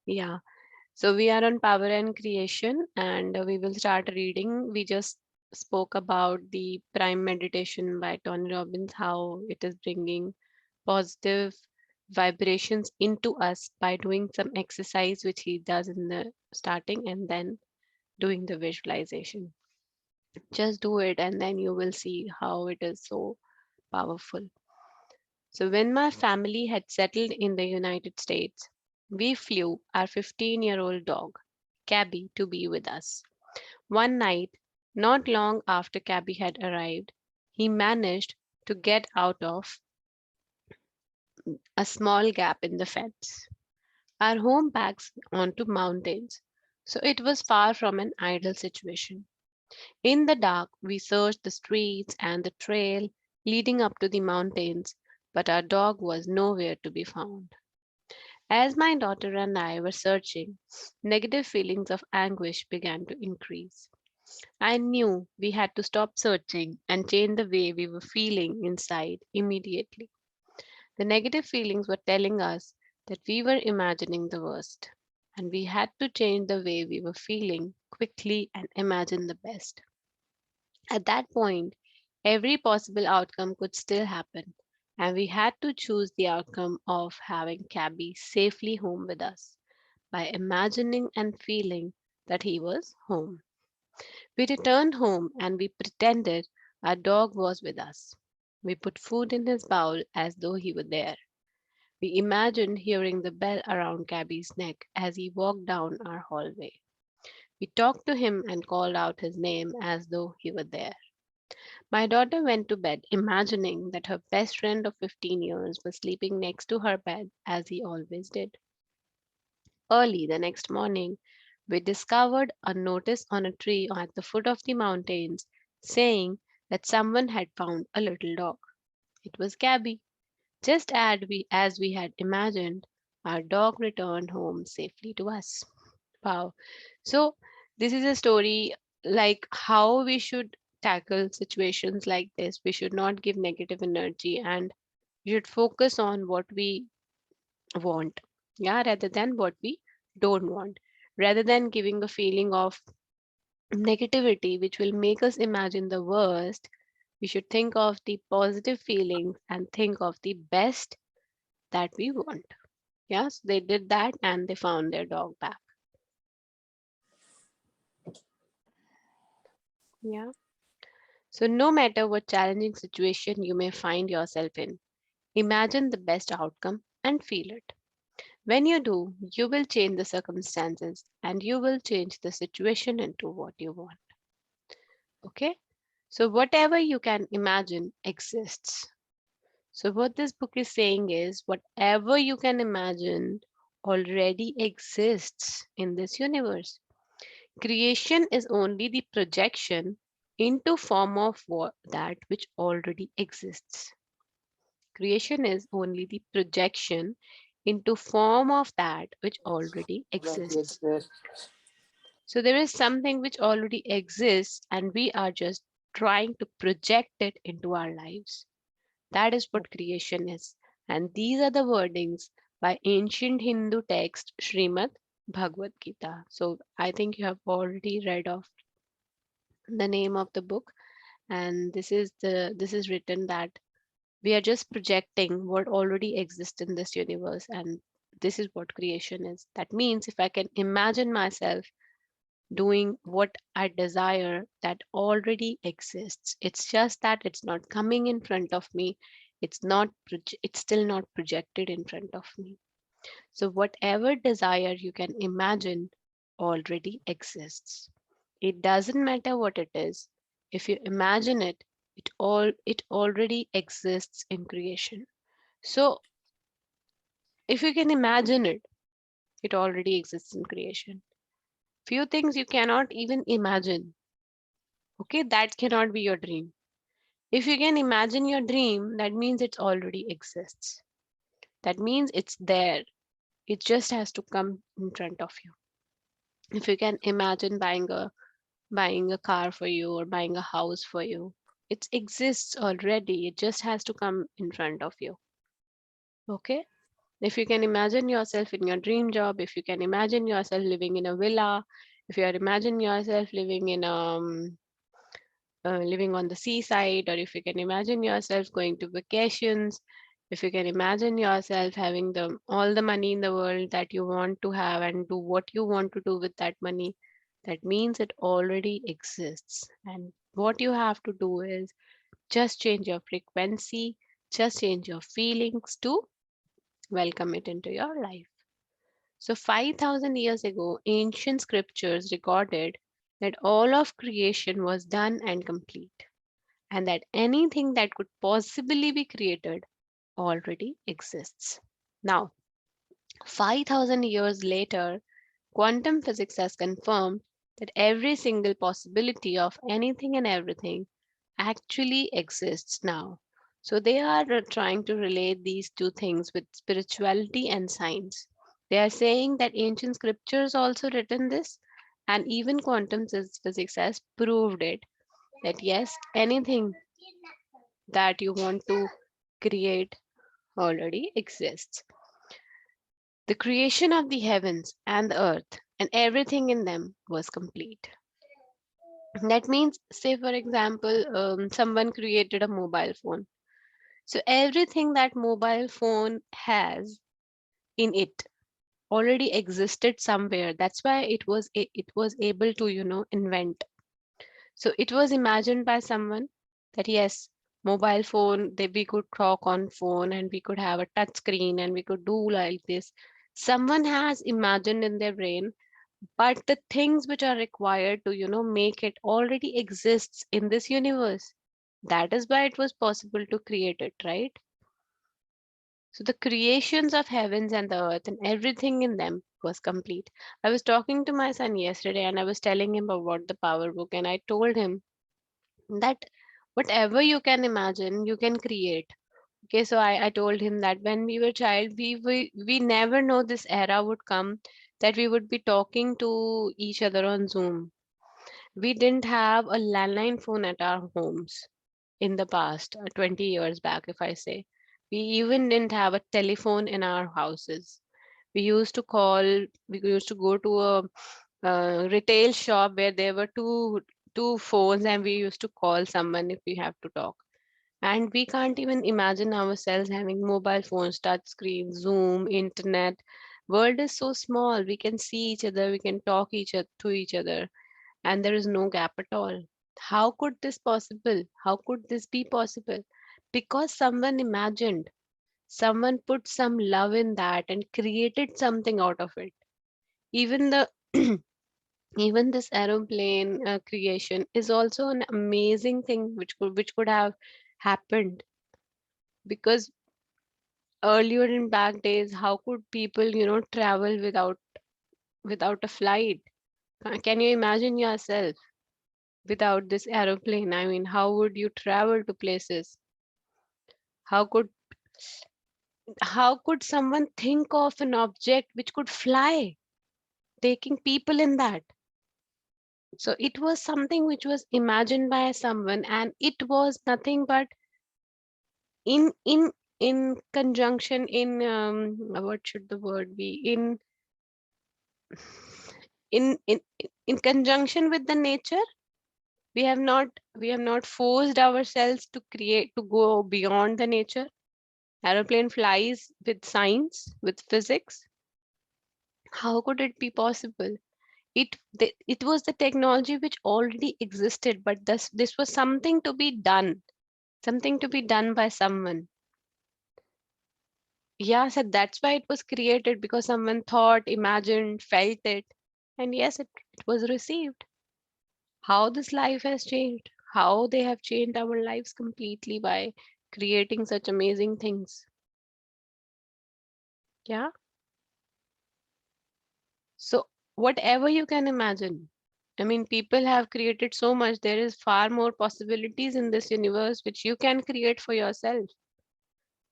Yeah. So we are on power and creation, and we will start reading. We just spoke about the prime meditation by Tony Robbins, how it is bringing positive vibrations into us by doing some exercise, which he does in the starting, and then doing the visualization. Just do it, and then you will see how it is so powerful. So, when my family had settled in the United States, we flew our 15-year-old dog, Cabby, to be with us. One night, not long after Cabby had arrived, he managed to get out of a small gap in the fence. Our home backs onto mountains, so it was far from an ideal situation. In the dark, we searched the streets and the trail leading up to the mountains, but our dog was nowhere to be found. As my daughter and I were searching, negative feelings of anguish began to increase. I knew we had to stop searching and change the way we were feeling inside immediately. The negative feelings were telling us that we were imagining the worst, and we had to change the way we were feeling quickly and imagine the best. At that point, every possible outcome could still happen, and we had to choose the outcome of having Cabby safely home with us by imagining and feeling that he was home. We returned home and we pretended our dog was with us. We put food in his bowl as though he were there. We imagined hearing the bell around Cabby's neck as he walked down our hallway. We talked to him and called out his name as though he were there. My daughter went to bed imagining that her best friend of 15 years was sleeping next to her bed as he always did. Early the next morning, we discovered a notice on a tree at the foot of the mountains saying that someone had found a little dog. It was Gabby. Just as we had imagined, our dog returned home safely to us. Wow. So, this is a story like how we should tackle situations like this. We should not give negative energy and we should focus on what we want, yeah, rather than what we don't want. Rather than giving a feeling of negativity, which will make us imagine the worst, we should think of the positive feelings and think of the best that we want. Yes, they did that and they found their dog back. Yeah. So, no matter what challenging situation you may find yourself in, imagine the best outcome and feel it. When you do, you will change the circumstances and you will change the situation into what you want. Okay? So, whatever you can imagine exists. So, what this book is saying is whatever you can imagine already exists in this universe. Creation is only the projection into form of that which already exists. Creation is only the projection into form of that which already exists. So there is something which already exists and we are just trying to project it into our lives. That is what creation is. And these are the wordings by ancient Hindu text Srimad Bhagavad Gita. So I think you have already read of the name of the book, and this is written that we are just projecting what already exists in this universe, and this is what creation is. That means if I can imagine myself doing what I desire, that already exists. It's just that it's not coming in front of me. It's still not projected in front of me. So whatever desire you can imagine already exists. It doesn't matter what it is. If you imagine it, it already exists in creation. So if you can imagine it, it already exists in creation. Few things you cannot even imagine. Okay, that cannot be your dream. If you can imagine your dream, that means it already exists. That means it's there. It just has to come in front of you. If you can imagine buying a car for you or buying a house for you, it exists already. It just has to come in front of you. Okay? If you can imagine yourself in your dream job, if you can imagine yourself living in a villa, if you are imagine yourself living in living on the seaside, or if you can imagine yourself going to vacations, if you can imagine yourself having the all the money in the world that you want to have and do what you want to do with that money, that means it already exists. And what you have to do is just change your frequency, just change your feelings to welcome it into your life. So 5,000 years ago, ancient scriptures recorded that all of creation was done and complete, and that anything that could possibly be created already exists. Now, 5,000 years later, quantum physics has confirmed that every single possibility of anything and everything actually exists now. So they are trying to relate these two things with spirituality and science. They are saying that ancient scriptures also written this, and even quantum physics has proved it, that yes, anything that you want to create already exists. The creation of the heavens and the earth and everything in them was complete. That means, say, for example, someone created a mobile phone. So everything that mobile phone has in it already existed somewhere. That's why it was able to, invent. So it was imagined by someone that yes, mobile phone, they we could talk on phone and we could have a touch screen and we could do like this. Someone has imagined in their brain, but the things which are required to, make it already exists in this universe. That is why it was possible to create it, right? So the creations of heavens and the earth and everything in them was complete. I was talking to my son yesterday and I was telling him about the power book, and I told him that whatever you can imagine you can create. Okay, so I told him that when we were child, we never know this era would come, that we would be talking to each other on Zoom. We didn't have a landline phone at our homes in the past, 20 years back, if I say. We even didn't have a telephone in our houses. We used to call, we used to go to a retail shop where there were two phones, and we used to call someone if we have to talk. And we can't even imagine ourselves having mobile phones, touch screen, Zoom, internet. World is so small. We can see each other, we can talk to each other, and there is no gap at all. How could this possible? How could this be possible? Because someone imagined, someone put some love in that and created something out of it. Even the even this aeroplane creation is also an amazing thing which could have happened, because earlier in back days, how could people travel without a flight? Can you imagine yourself without this aeroplane? I mean, how would you travel to places? How could how could someone think of an object which could fly, taking people in that? So it was something which was imagined by someone, and it was nothing but in conjunction, in what should the word be, in in conjunction with the nature. We have not forced ourselves to create, to go beyond the nature. Aeroplane flies with science, with physics. How could it be possible? It was the technology which already existed, but this was something to be done, something to be done by someone. Yeah, so that's why it was created, because someone thought, imagined, felt it, and yes, it was received. How this life has changed, how they have changed our lives completely by creating such amazing things. Yeah. So whatever you can imagine. I mean, people have created so much. There is far more possibilities in this universe which you can create for yourself.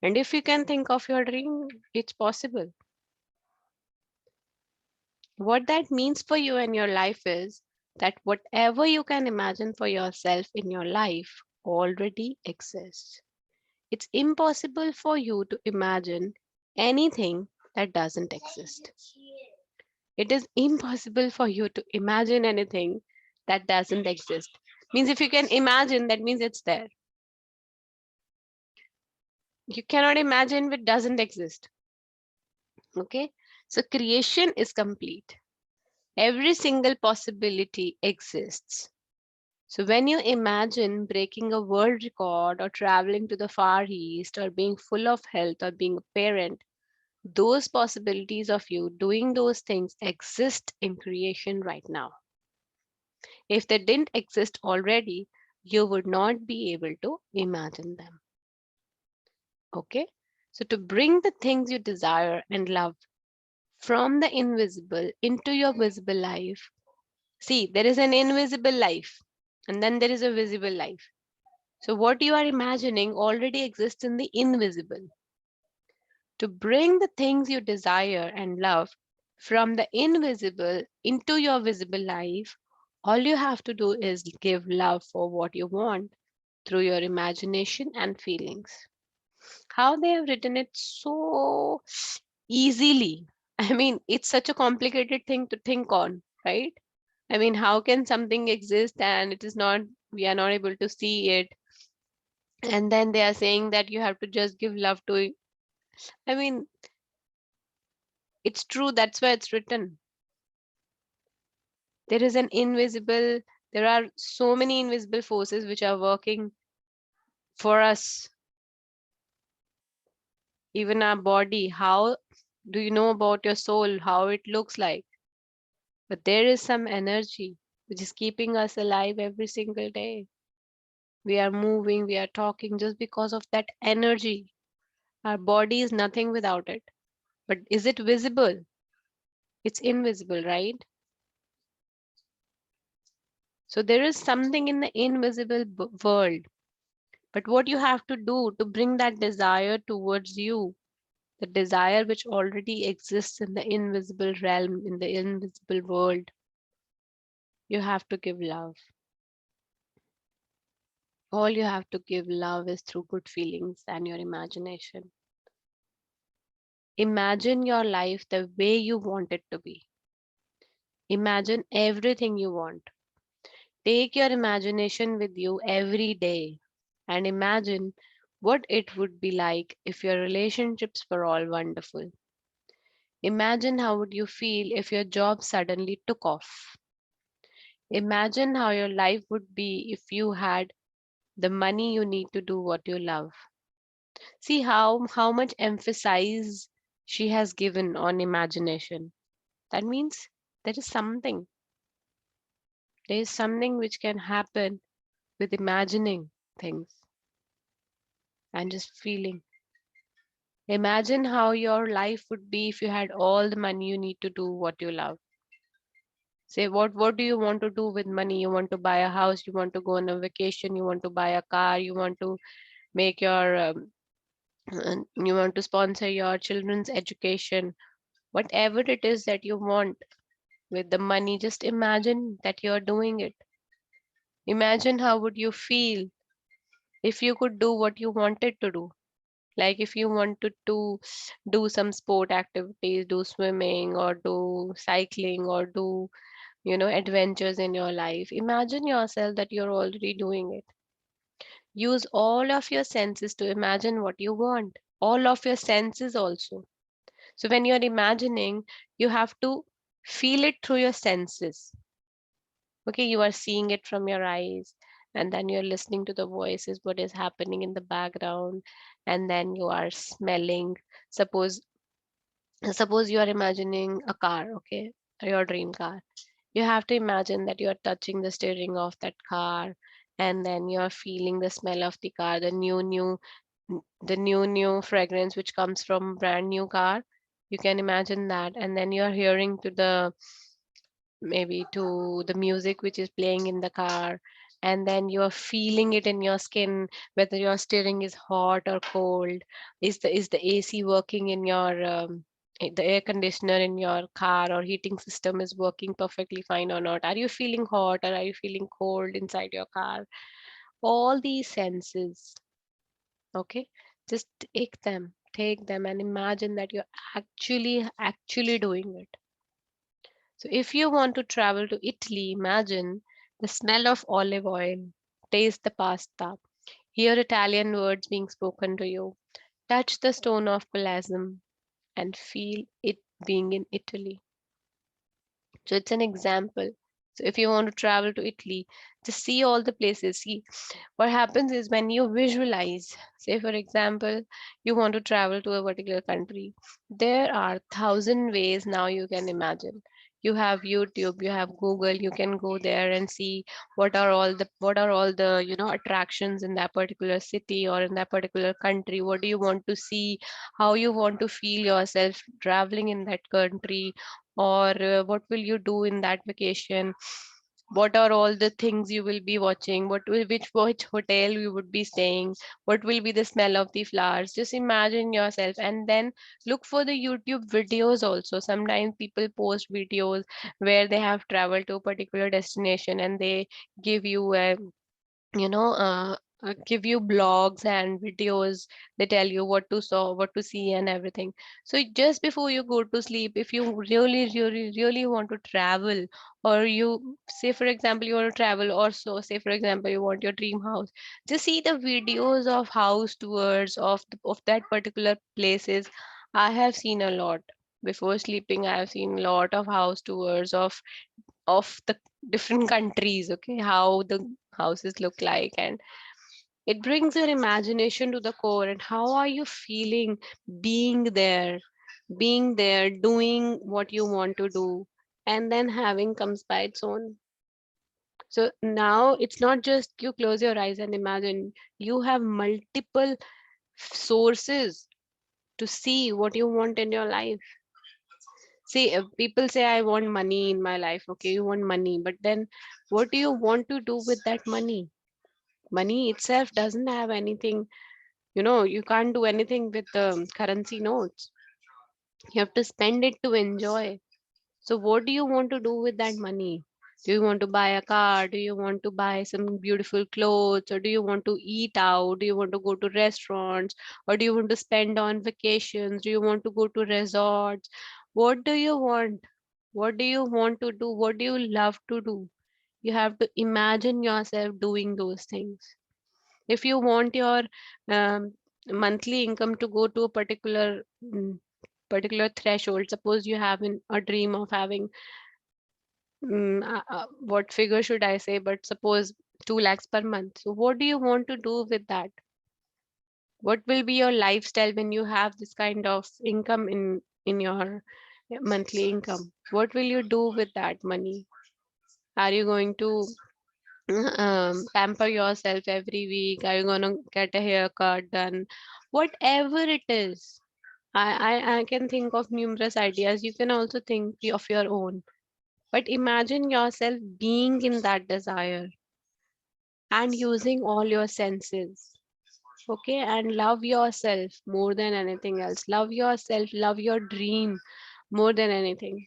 And if you can think of your dream, it's possible. What that means for you and your life is that whatever you can imagine for yourself in your life already exists. It's impossible for you to imagine anything that doesn't exist. It is impossible for you to imagine anything that doesn't exist. Means if you can imagine, that means it's there. You cannot imagine what doesn't exist. Okay, so creation is complete. Every single possibility exists. So when you imagine breaking a world record or traveling to the Far East or being full of health or being a parent, those possibilities of you doing those things exist in creation right now. If they didn't exist already, you would not be able to imagine them. Okay? So to bring the things you desire and love from the invisible into your visible life, see, there is an invisible life and then there is a visible life. So what you are imagining already exists in the invisible. To bring the things you desire and love from the invisible into your visible life, all you have to do is give love for what you want through your imagination and feelings. How they have written it so easily. I mean, it's such a complicated thing to think on, right? I mean, how can something exist and it is not, we are not able to see it? And then they are saying that you have to just give love to it. I mean, it's true, that's why it's written. There is an invisible, there are so many invisible forces which are working for us. Even our body, how do you know about your soul, how it looks like? But there is some energy which is keeping us alive every single day. We are moving, we are talking just because of that energy. Our body is nothing without it. But is it visible? It's invisible, right? So there is something in the invisible world. But what you have to do to bring that desire towards you, the desire which already exists in the invisible realm, in the invisible world, you have to give love. All you have to give love is through good feelings and your imagination. Imagine your life the way you want it to be. Imagine everything you want. Take your imagination with you every day and imagine what it would be like if your relationships were all wonderful. Imagine how would you feel if your job suddenly took off. Imagine how your life would be if you had the money you need to do what you love. See how much emphasis she has given on imagination. That means there is something. There is something which can happen with imagining things and just feeling. Imagine how your life would be if you had all the money you need to do what you love. Say what do you want to do with money? You want to buy a house, you want to go on a vacation, you want to buy a car, you want to make your you want to sponsor your children's education. Whatever it is that you want with the money, just imagine that you're doing it. Imagine how would you feel if you could do what you wanted to do. Like if you wanted to do some sport activities, do swimming or do cycling or do, adventures in your life. Imagine yourself that you're already doing it. Use all of your senses to imagine what you want. All of your senses also. So when you're imagining, you have to feel it through your senses. Okay, you are seeing it from your eyes, and then you're listening to the voices, what is happening in the background, and then you are smelling. Suppose suppose you are imagining a car, okay, your dream car. You have to imagine that you are touching the steering of that car, and then you're feeling the smell of the car, the new fragrance which comes from brand new car. You can imagine that, and then you're hearing to the maybe to the music which is playing in the car, and then you're feeling it in your skin, whether your steering is hot or cold. Is the AC working in your the air conditioner in your car or heating system is working perfectly fine or not? Are you feeling hot or are you feeling cold inside your car? All these senses, okay, just take them, take them and imagine that you're actually doing it. So if you want to travel to Italy, imagine the smell of olive oil, taste the pasta, hear Italian words being spoken to you, touch the stone of Colosseum, and feel it being in Italy. So it's an example. So if you want to travel to Italy, just see all the places. See what happens is when you visualize, say for example, you want to travel to a particular country, there are thousand ways now you can imagine. You have YouTube, you have Google, you can go there and see what are all the attractions in that particular city or in that particular country. What do you want to see? How you want to feel yourself traveling in that country, or what will you do in that vacation? What are all the things you will be watching? Which hotel you would be staying? What will be the smell of the flowers? Just imagine yourself and then look for the YouTube videos also. Sometimes people post videos where they have traveled to a particular destination and they give you a you know uh, give you blogs and videos. They tell you what to see and everything. So just before you go to sleep, if you really want to travel, or you say for example you want to travel, or so say for example you want your dream house, just see the videos of house tours of that particular places. I have seen a lot. Before sleeping, I have seen a lot of house tours of the different countries, okay, how the houses look like, and it brings your imagination to the core. And how are you feeling being there, doing what you want to do, and then having comes by its own. So now it's not just you close your eyes and imagine. You have multiple sources to see what you want in your life. See, if people say, I want money in my life. Okay, you want money, but then what do you want to do with that money? Money itself doesn't have anything, you can't do anything with the currency notes. You have to spend it to enjoy. So, what do you want to do with that money? Do you want to buy a car? Do you want to buy some beautiful clothes? Or do you want to eat out? Do you want to go to restaurants? Or do you want to spend on vacations? Do you want to go to resorts? What do you want? What do you want to do? What do you love to do? You have to imagine yourself doing those things. If you want your um, monthly income to go to a particular threshold, suppose you have a dream of having what figure should I say, but suppose 2 lakhs per month. So what do you want to do with that? What will be your lifestyle when you have this kind of income in your monthly income? What will you do with that money? Are you going to pamper yourself every week? Are you gonna get a haircut done? Whatever it is, I can think of numerous ideas. You can also think of your own. But imagine yourself being in that desire and using all your senses. Okay, and love yourself more than anything else. Love yourself, love your dream more than anything.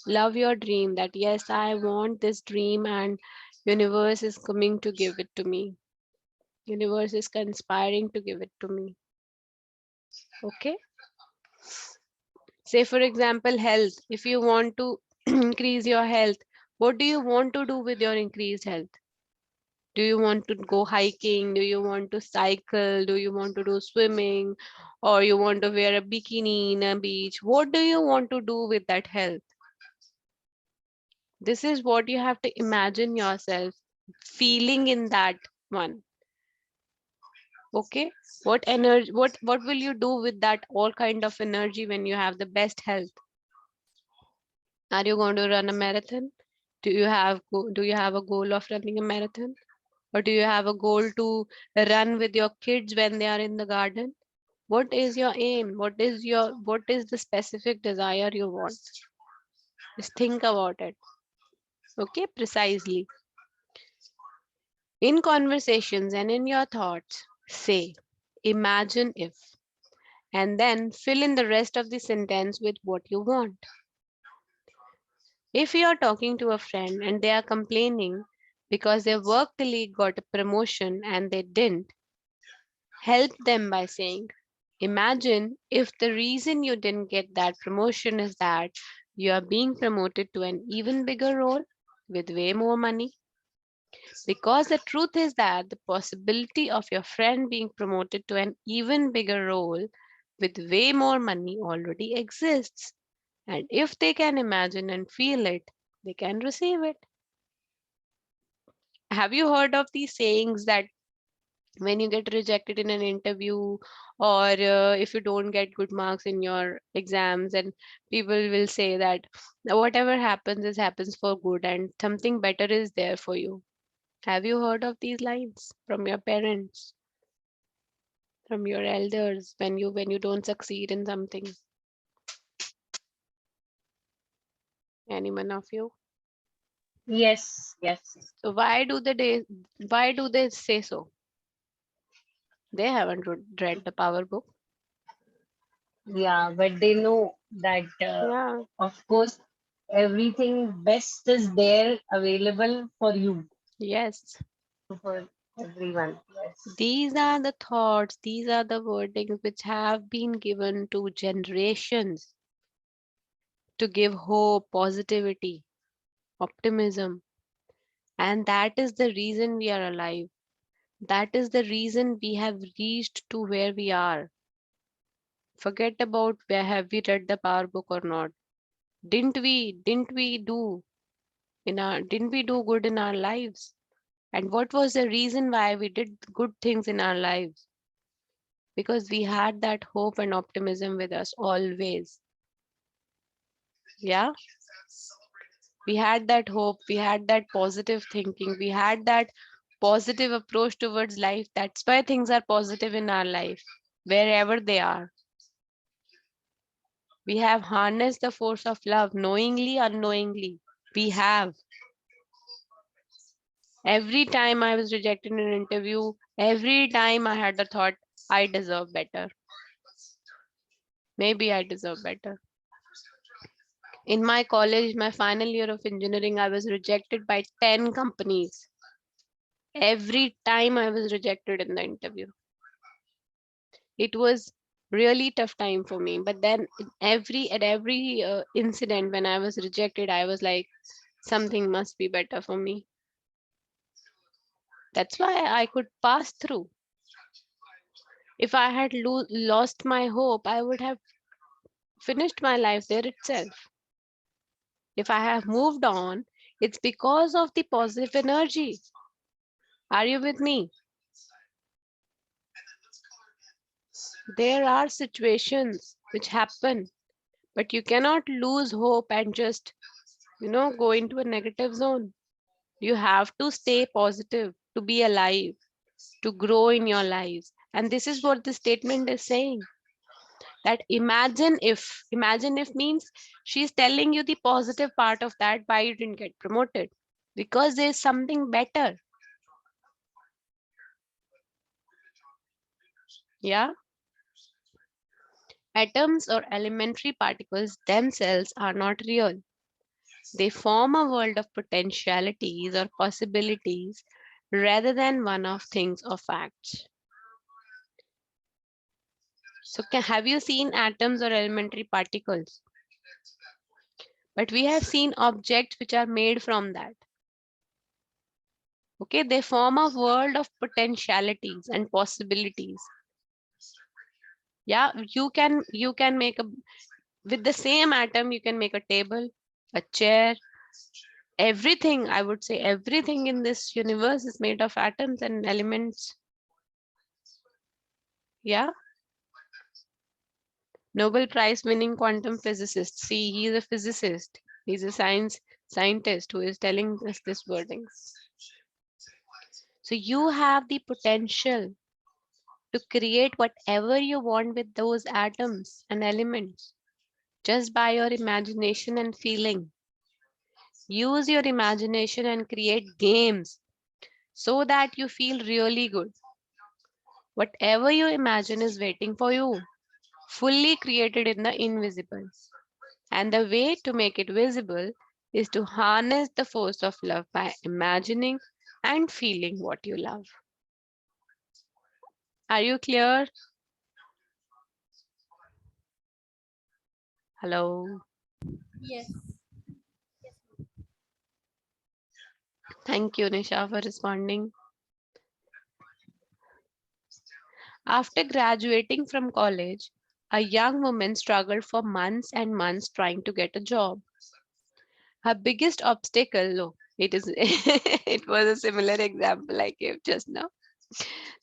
Love your dream that yes, I want this dream and universe is coming to give it to me. Universe is conspiring to give it to me. Okay, say for example health. If you want to increase your health, what do you want to do with your increased health? Do you want to go hiking? Do you want to cycle? Do you want to do swimming? Or you want to wear a bikini in a beach? What do you want to do with that health? This is what you have to imagine yourself feeling in that one. Okay, what energy, what will you do with that all kind of energy when you have the best health? Are you going to run a marathon? Do you have a goal of running a marathon? Or do you have a goal to run with your kids when they are in the garden? What is your aim? What is the specific desire you want? Just think about it. Okay, precisely. In conversations and in your thoughts, say, imagine if, and then fill in the rest of the sentence with what you want. If you are talking to a friend and they are complaining because their work colleague got a promotion and they didn't, help them by saying, Imagine if the reason you didn't get that promotion is that you are being promoted to an even bigger role with way more money. Because the truth is that the possibility of your friend being promoted to an even bigger role with way more money already exists. And if they can imagine and feel it, they can receive it. Have you heard of these sayings that when you get rejected in an interview, or if you don't get good marks in your exams, and people will say that whatever happens is happens for good and something better is there for you? Have you heard of these lines from your parents, from your elders, when you don't succeed in something? Anyone of you? Yes, yes. So why do they say so? They haven't read the power book. Yeah, but they know that, Yeah. of course, everything best is there available for you, Yes. for everyone. Yes. These are the thoughts, these are the wordings which have been given to generations to give hope, positivity, optimism. And that is the reason we are alive. That is the reason we have reached to where we are. Forget about where have we read the power book or not. Didn't we do didn't we do good in our lives? And what was the reason why we did good things in our lives? Because we had that hope and optimism with us always. Yeah, we had that hope, we had that positive thinking, we had that positive approach towards life. That's why things are positive in our life, wherever they are. We have harnessed the force of love knowingly, unknowingly. We have. Every time I was rejected in an interview, every time I had the thought, I deserve better. Maybe I deserve better. In my college, my final year of engineering, I was rejected by 10 companies. Every time I was rejected in the interview. It was really tough time for me. But then at every incident when I was rejected, I was like, something must be better for me. That's why I could pass through. If I had lost my hope, I would have finished my life there itself. If I have moved on, it's because of the positive energy. Are you with me? There are situations which happen, but you cannot lose hope and just, go into a negative zone. You have to stay positive to be alive, to grow in your lives. And this is what the statement is saying, that imagine if means she's telling you the positive part of that why you didn't get promoted, because there's something better. Yeah, atoms or elementary particles themselves are not real. They form a world of potentialities or possibilities rather than one of things or facts. So have you seen atoms or elementary particles? But we have seen objects which are made from that. Okay, they form a world of potentialities and possibilities. Yeah, you can make a with the same atom you can make a table, a chair, everything. I would say everything in this universe is made of atoms and elements. Yeah, Nobel Prize winning quantum physicist. See, he's a physicist. He's a scientist who is telling us this wording. So you have the potential to create whatever you want with those atoms and elements just by your imagination and feeling. Use your imagination and create games so that you feel really good. Whatever you imagine is waiting for you, fully created in the invisible. And the way to make it visible is to harness the force of love by imagining and feeling what you love. Are you clear? Hello. Yes. Thank you, Nisha, for responding. After graduating from college, a young woman struggled for months and months trying to get a job. Her biggest obstacle, no, it is it was a similar example I gave just now.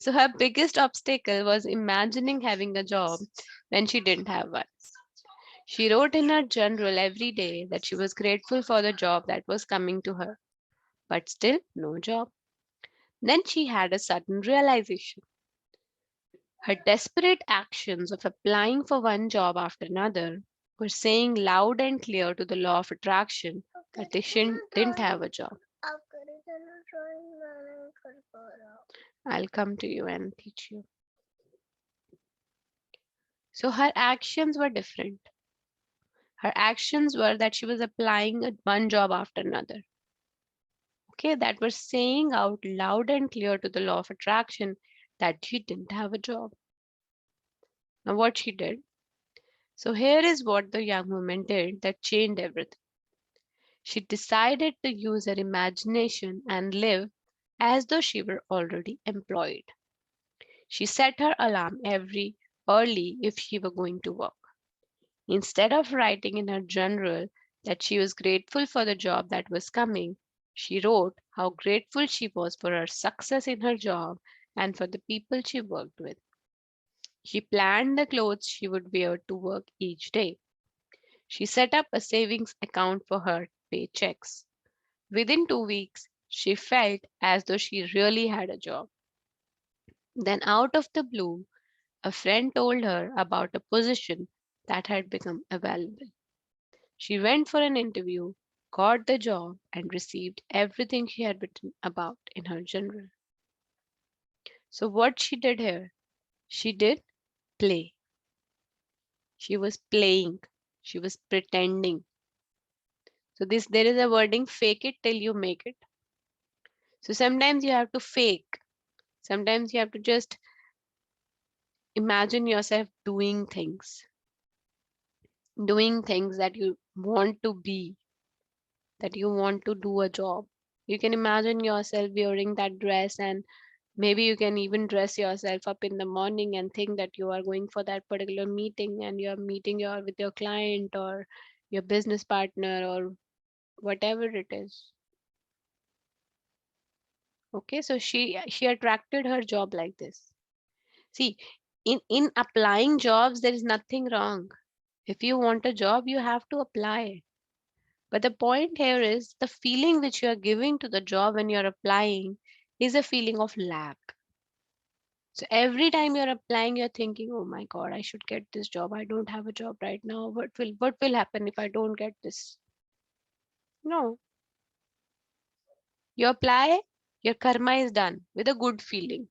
So her biggest obstacle was imagining having a job when she didn't have one. She wrote in her journal every day that she was grateful for the job that was coming to her, but still no job. Then she had a sudden realization. Her desperate actions of applying for one job after another were saying loud and clear to the law of attraction that they didn't have a job. I'll come to you and teach you. So her actions were different. Her actions were that she was applying at one job after another. Okay, that was saying out loud and clear to the law of attraction that she didn't have a job. Now, what she did. So, here is what the young woman did that changed everything. She decided to use her imagination and live as though she were already employed. She set her alarm every early if she were going to work. Instead of writing in her journal that she was grateful for the job that was coming, she wrote how grateful she was for her success in her job and for the people she worked with. She planned the clothes she would wear to work each day. She set up a savings account for her paychecks. Within 2 weeks, she felt as though she really had a job. Then, out of the blue, a friend told her about a position that had become available. She went for an interview, got the job, and received everything she had written about in her journal. So, what she did here? She did play. She was playing. She was pretending. So, this there is a wording fake it till you make it. So, sometimes you have to fake. Sometimes you have to just imagine yourself doing things that you want to be, that you want to do a job. You can imagine yourself wearing that dress, and maybe you can even dress yourself up in the morning and think that you are going for that particular meeting and you're meeting with your client or your business partner or whatever it is. Okay, so she attracted her job like this. See, in applying jobs, there is nothing wrong. If you want a job, you have to apply. But the point here is the feeling which you are giving to the job when you're applying is a feeling of lack. So every time you're applying, you're thinking, oh my God, I should get this job. I don't have a job right now. What will happen if I don't get this? No. You apply, your karma is done with a good feeling,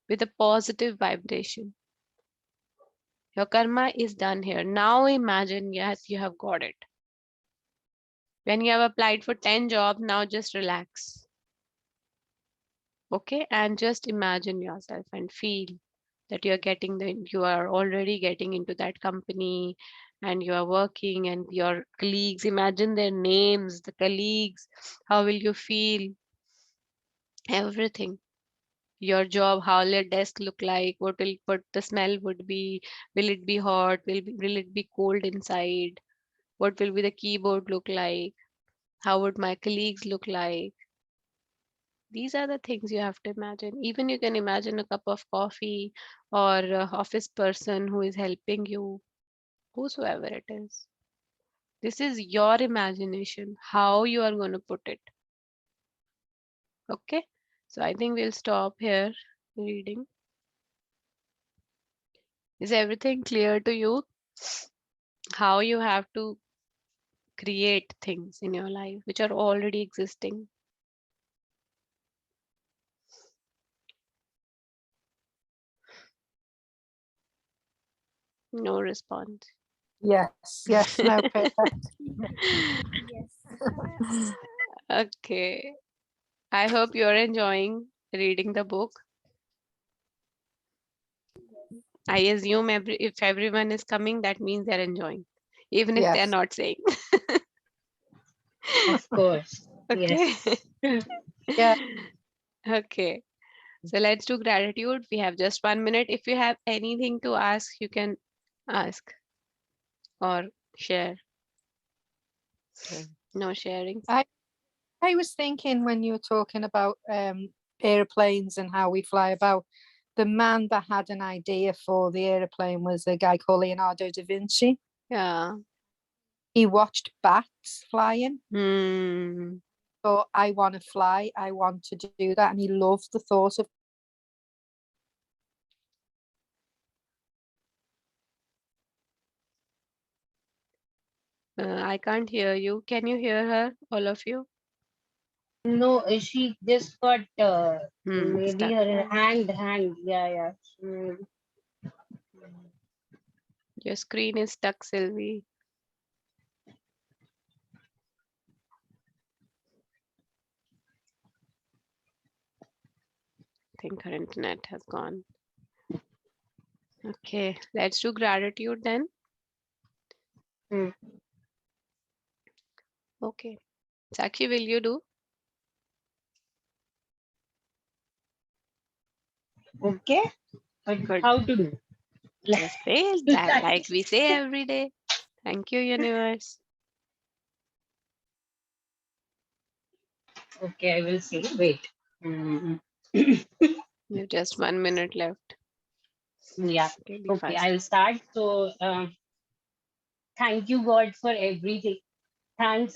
with a positive vibration. Your karma is done here. Now imagine, yes, you have got it. When you have applied for 10 jobs, now just relax. Okay, and just imagine yourself and feel that you are already getting into that company and you are working and your colleagues, imagine their names, the colleagues, how will you feel, everything, your job, how will your desk look like, what the smell would be, will it be hot, will it be cold inside, what will be the keyboard look like, how would my colleagues look like. These are the things you have to imagine. Even you can imagine a cup of coffee or a office person who is helping you, whosoever it is. This is your imagination, how you are going to put it. Okay. So I think we'll stop here reading. Is everything clear to you? How you have to create things in your life which are already existing? No response. Yes, no, perfect. Yes. Okay. I hope you're enjoying reading the book. I assume if everyone is coming, that means they're enjoying. even if they are Yes. not saying. Of course. Okay. Yes. Yeah. Okay. So let's do gratitude. We have just 1 minute. If you have anything to ask, you can ask or share. No sharing. I was thinking when you were talking about airplanes and how we fly about, the man that had an idea for the airplane was a guy called Leonardo da Vinci. Yeah. He watched bats flying. Hmm. Thought, I want to fly. I want to do that. And he loved the thought of I can't hear you. Can you hear her, all of you? No, she just got maybe Stuck. her hand. Yeah. Mm. Your screen is stuck, Sylvie. I think her internet has gone. Okay, let's do gratitude then. Hmm. Okay. Sakshi, will you do? Okay. But Good. how to do? Just say that like we say every day. Thank you, universe. Okay, I will say. Wait. Mm. You have just 1 minute left. Yeah. Okay, be Okay, fast. I'll start. So, thank you, God, for everything. Thanks